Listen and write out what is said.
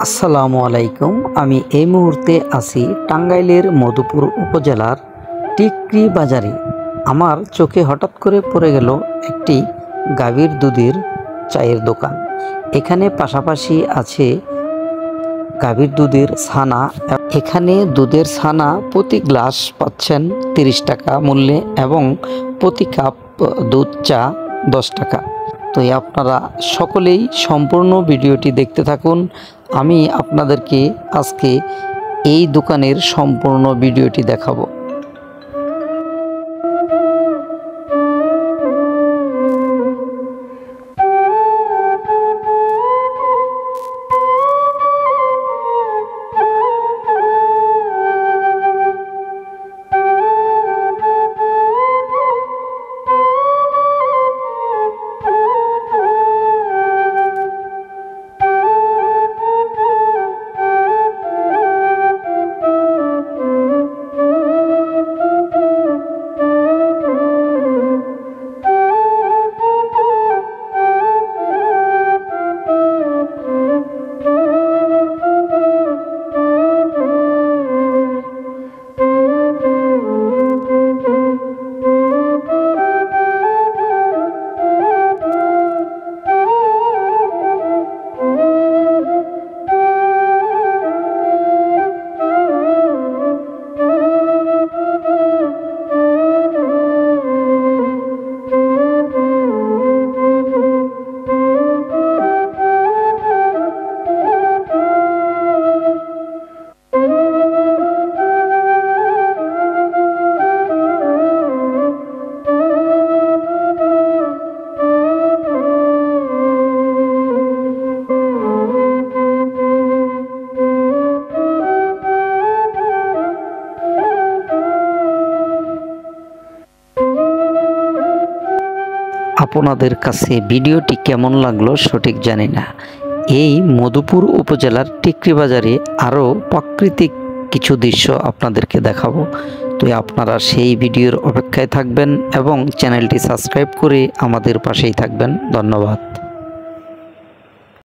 আসসালামু আলাইকুম। আমি এই মুহূর্তে আছি টাঙ্গাইলের মধুপুর উপজেলার টিকরি বাজারে। আমার চোখে হঠাৎ করে পড়ে গেল একটি গাভীর দুধের চায়ের দোকান। এখানে পাশাপাশি আছে গাভীর দুধের ছানা। এখানে দুধের ছানা প্রতি গ্লাস পাচ্ছেন 30 টাকা মূল্যে এবং প্রতি কাপ দুধ চা 10 টাকা। তো আপনারা সকলেই সম্পূর্ণ ভিডিওটি দেখতে থাকুন। আমি আপনাদেরকে আজকে এই দোকানের সম্পূর্ণ ভিডিওটি দেখাবো। আপনাদের কাছে ভিডিওটি কেমন লাগলো সঠিক জানি না। এই মধুপুর উপজেলার টিকরি বাজারে আরও প্রাকৃতিক কিছু দৃশ্য আপনাদেরকে দেখাবো। তো আপনারা সেই ভিডিওর অপেক্ষায় থাকবেন এবং চ্যানেলটি সাবস্ক্রাইব করে আমাদের পাশেই থাকবেন। ধন্যবাদ।